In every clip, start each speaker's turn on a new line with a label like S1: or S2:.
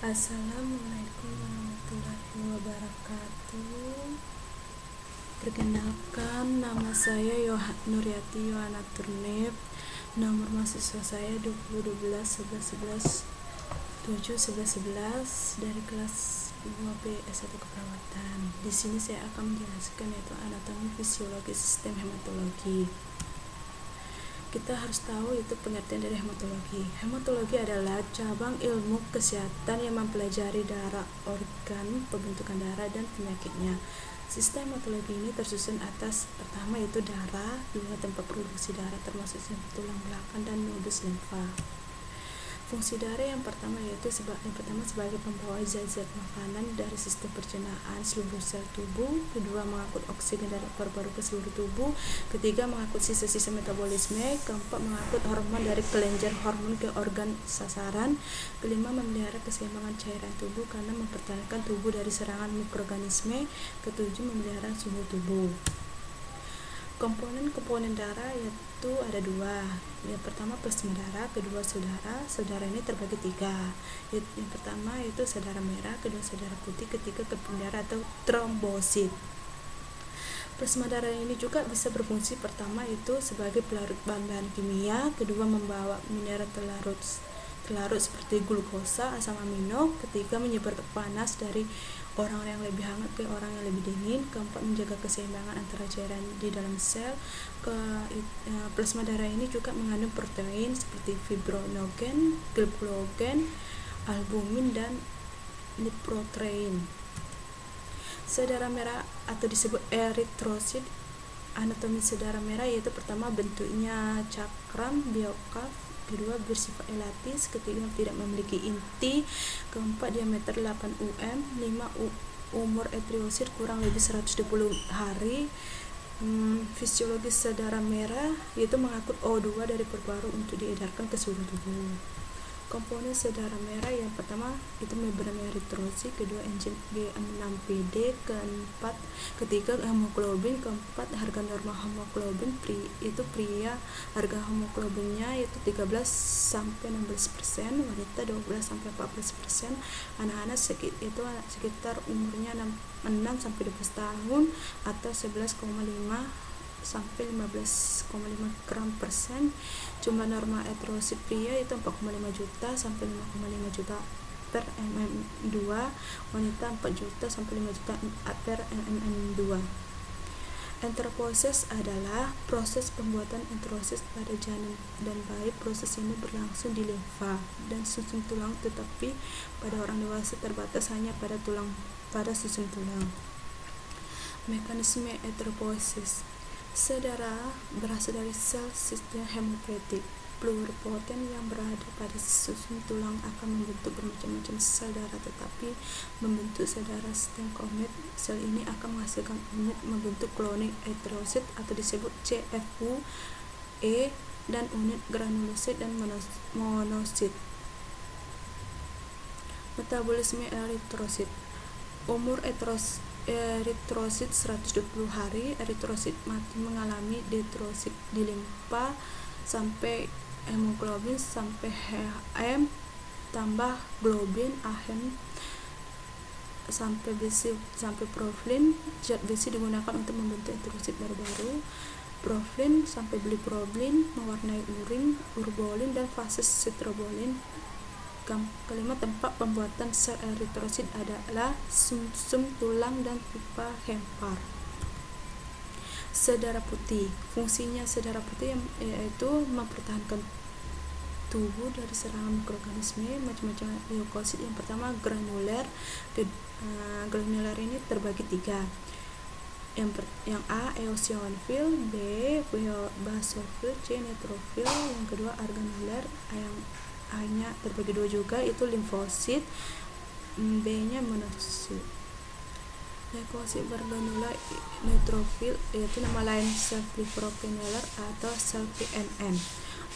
S1: Assalamualaikum warahmatullahi wabarakatuh. Perkenalkan, nama saya Nuryati Yohana Turnip. Nomor mahasiswa saya 2012 11 11 7 11 11 dari kelas 2B S1 Keperawatan. Di sini saya akan menjelaskan yaitu anatomi fisiologi sistem hematologi. Kita harus tahu itu pengertian dari hematologi. Hematologi adalah cabang ilmu kesehatan yang mempelajari darah, organ, pembentukan darah, dan penyakitnya. Sistem hematologi ini tersusun atas pertama yaitu darah, dua tempat produksi darah termasuk tulang belakang dan nodus limfa. Fungsi darah yang pertama sebagai pembawa zat-zat makanan dari sistem pencernaan seluruh sel tubuh, kedua mengangkut oksigen dari paru-paru ke seluruh tubuh, ketiga mengangkut sisa-sisa metabolisme, keempat mengangkut hormon dari kelenjar hormon ke organ sasaran, kelima memelihara keseimbangan cairan tubuh karena mempertahankan tubuh dari serangan mikroorganisme, ketujuh memelihara suhu tubuh. Komponen darah yaitu ada dua. Yang pertama plasma darah, kedua saudara. Saudara ini terbagi tiga. Yang pertama yaitu saudara merah, kedua saudara putih, ketiga keping darah atau trombosit. Plasma darah ini juga bisa berfungsi pertama itu sebagai pelarut bahan-bahan kimia, kedua membawa mineral terlarut seperti glukosa, asam amino, ketiga menyebar panas dari orang yang lebih hangat ke orang yang lebih dingin, keempat menjaga keseimbangan antara cairan di dalam sel. Plasma darah ini juga mengandung protein seperti fibrinogen, glikogen, albumin, dan lipoprotein. Saudara merah atau disebut eritrosit. Anatomi saudara merah yaitu pertama bentuknya cakram biokav, kedua bersifat elatis, ketiga tidak memiliki inti, keempat diameter 8 mm, 5 umur eritrosit kurang lebih 120 hari. Fisiologi saudara merah yaitu mengangkut O2 dari paru-paru untuk diedarkan ke seluruh tubuh. Komponen saudara merah yang pertama itu membran eritrosit, kedua enzim G6PD, keempat ketiga hemoglobin, keempat harga normal hemoglobin itu pria harga hemoglobinnya yaitu 13-16%, wanita 12-14%, anak-anak sekitar umurnya 6-12 tahun atau 11,5 sampai 15,5 gram persen. Jumlah normal eritrosit pria itu 4,5 juta sampai 5,5 juta per mm2, wanita 4 juta sampai 5 juta per mm2. Enteropoiesis adalah proses pembuatan enterosit pada janin dan bayi. Proses ini berlangsung di limfa dan susun tulang, tetapi pada orang dewasa terbatas hanya pada susun tulang. Mekanisme enteropoiesis. Saudara berasal dari sel sistem hemopoietik pluripoten yang berada pada susun tulang akan membentuk bermacam-macam sel darah, tetapi membentuk saudara stem komet. Sel ini akan menghasilkan unit membentuk klonik eritrosit atau disebut CFU-E dan unit granulosit dan monosit. Metabolisme eritrosit. Umur eritrosit 120 hari. Eritrosit mati mengalami detrosit di limfa sampai hemoglobin sampai Hem tambah globin, Ahem sampai besi sampai profilin. Zat besi digunakan untuk membentuk eritrosit baru-baru. Profilin sampai bilirubin mewarnai urin, urbolin dan fase sitrobolin. Kelima, tempat pembuatan sel eritrosit adalah sumsum tulang dan pipa hempar. Saudara putih. Fungsinya saudara putih yaitu mempertahankan tubuh dari serangan mikroorganisme macam-macam leukosit. Yang pertama granuler. Granuler ini terbagi tiga. Yang A eosinofil, B basofil, C neutrofil. Yang kedua organoler, yang A-nya terbagi dua juga, itu limfosit, B-nya monosit. Leukosit bergranula neutrofil yaitu nama lain sel pluripotenular atau sel PNN.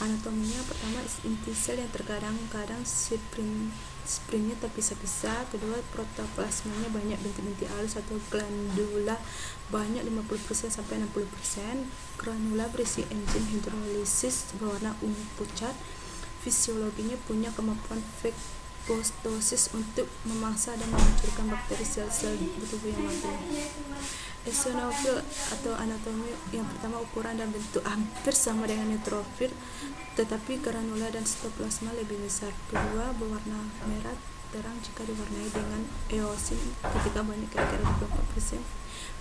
S1: Anatominya pertama inti sel yang terkadang-kadang springnya terpisah-pisah, kedua protoplasmanya banyak bintik-bintik halus atau glandula banyak 50% sampai 60%, granula berisi enzim hidrolisis berwarna ungu pucat. Fisiologinya punya kemampuan apoptosis untuk memangsa dan menghancurkan bakteri sel-sel tubuh yang mati. Eosinofil atau anatomi yang pertama, ukuran dan bentuk hampir sama dengan neutrofil, tetapi granula dan sitoplasma lebih besar. Kedua, berwarna merah terang jika diwarnai dengan eosin ketika banyak, kira-kira 24%.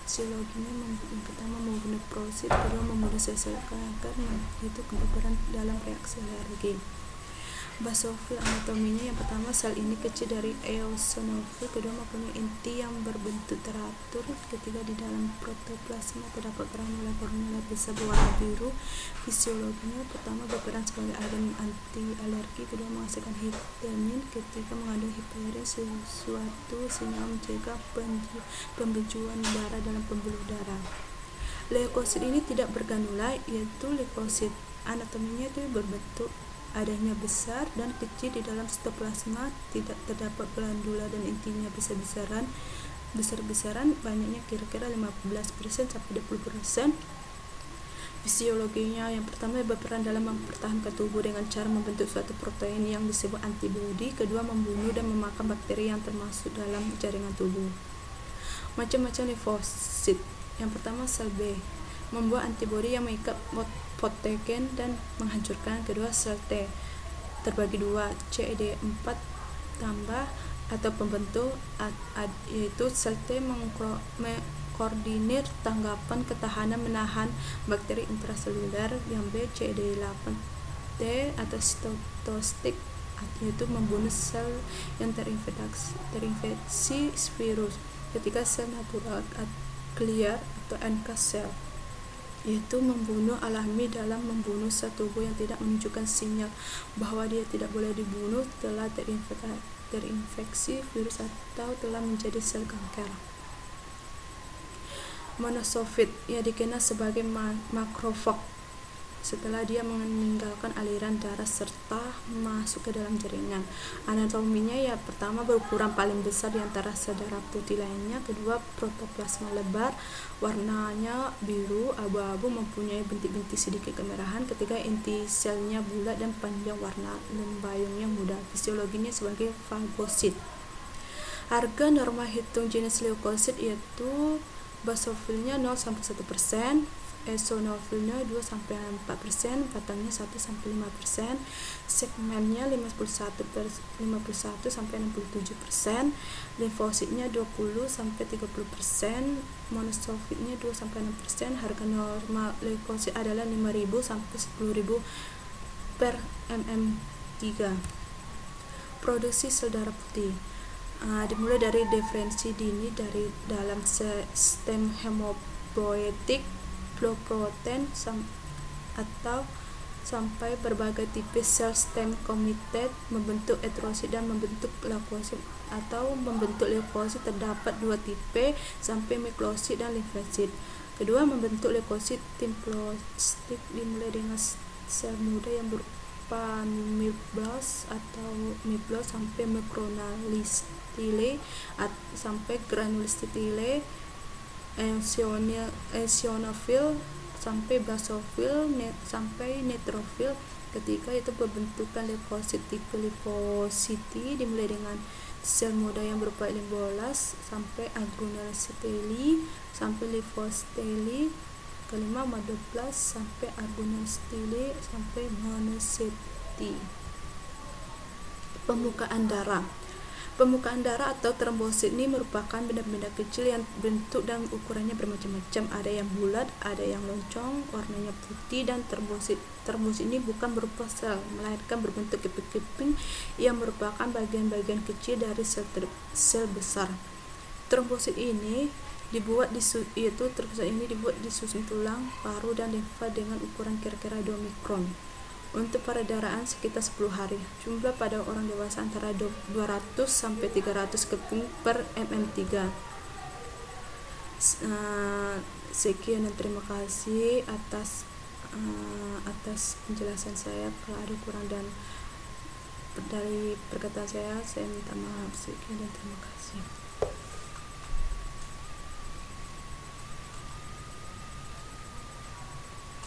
S1: Fisiologinya yang pertama membunuh prosit, kedua membunuh sel-sel kanker, yaitu keguguran dalam reaksi alergi. Basofil anatominya yang pertama, sel ini kecil dari eosinofil, kedua mempunyai inti yang berbentuk teratur, ketiga di dalam protoplasma terdapat granula besar berwarna biru. Fisiologinya pertama berperan sebagai agen anti alergi, kedua menghasilkan histamin, ketiga mengandung heparin, suatu sinyal mencegah pembencuan darah dalam pembuluh darah. Leukosit ini tidak bergranula, yaitu leukosit anatominya itu berbentuk adanya besar dan kecil di dalam sitoplasma, tidak terdapat glandula dan intinya besar-besaran, banyaknya kira-kira 15% sampai 20%. Fisiologinya yang pertama berperan dalam mempertahankan tubuh dengan cara membentuk suatu protein yang disebut antibodi, kedua membunuh dan memakan bakteri yang termasuk dalam jaringan tubuh. Macam-macam limfosit. Yang pertama, sel B membuat antibodi yang mengikat protein dan menghancurkan. Kedua, sel T terbagi dua, CD4 tambah atau pembentuk, yaitu sel T mengkoordinir tanggapan ketahanan menahan bakteri intraseluler. Yang B, CD8T atau sitostik, yaitu membunuh sel yang terinfeksi virus. Ketiga, sel natural clear atau NK cell, yaitu membunuh alami dalam membunuh sel tubuh yang tidak menunjukkan sinyal bahwa dia tidak boleh dibunuh, telah terinfeksi virus atau telah menjadi sel kanker. Monosofit ia dikenal sebagai makrofag setelah dia meninggalkan aliran darah serta masuk ke dalam jaringan. Anatominya ya pertama, berukuran paling besar di antara sel darah putih lainnya, kedua protoplasma lebar, warnanya biru abu-abu, mempunyai bintik-bintik sedikit kemerahan, ketiga inti selnya bulat dan panjang, warna lembayungnya muda. Fisiologinya sebagai fagosit. Harga normal hitung jenis leukosit yaitu basofilnya 0-1%, eosinofilnya 2-4%, batangnya 1-5%, segmennya 51-67%, limfositnya 20-30%, monosofitnya 2-6%. Harga normal leukosit adalah 5.000-10.000 per mm3. Produksi sel darah putih dimulai dari diferensi dini dari dalam sistem hemopoietik, protein atau sampai berbagai tipe sel stem komited membentuk eritrosit dan membentuk leukosit atau membentuk leukosit. Terdapat dua tipe sampai mikrosit dan limfosit. Kedua, membentuk leukosit timplostik dimulai dengan sel muda yang berupa miblos atau miblos sampai makronalistile sampai granulostile, eosinofil sampai basofil sampai neutrofil. Ketiga itu pembentukan leukosit tipe limfositi dimulai dengan sel muda yang berupa limbolas sampai agranulostili sampai limfostili. Kelima, madoplas sampai agranulostili sampai monositi. Pembukaan darah atau trombosit ini merupakan benda-benda kecil yang bentuk dan ukurannya bermacam-macam. Ada yang bulat, ada yang loncong, warnanya putih, dan trombosit ini bukan berupa sel, melainkan berbentuk keping-keping yang merupakan bagian-bagian kecil dari sel besar. Trombosit ini dibuat di susun tulang, paru, dan limfa dengan ukuran kira-kira 2 mikron. Untuk peredaraan sekitar 10 hari. Jumlah pada orang dewasa antara 200 sampai 300 keping per mm3. Sekian dan terima kasih atas penjelasan saya. Kalau ada kurang dan dari perkataan saya minta maaf. Sekian dan terima kasih.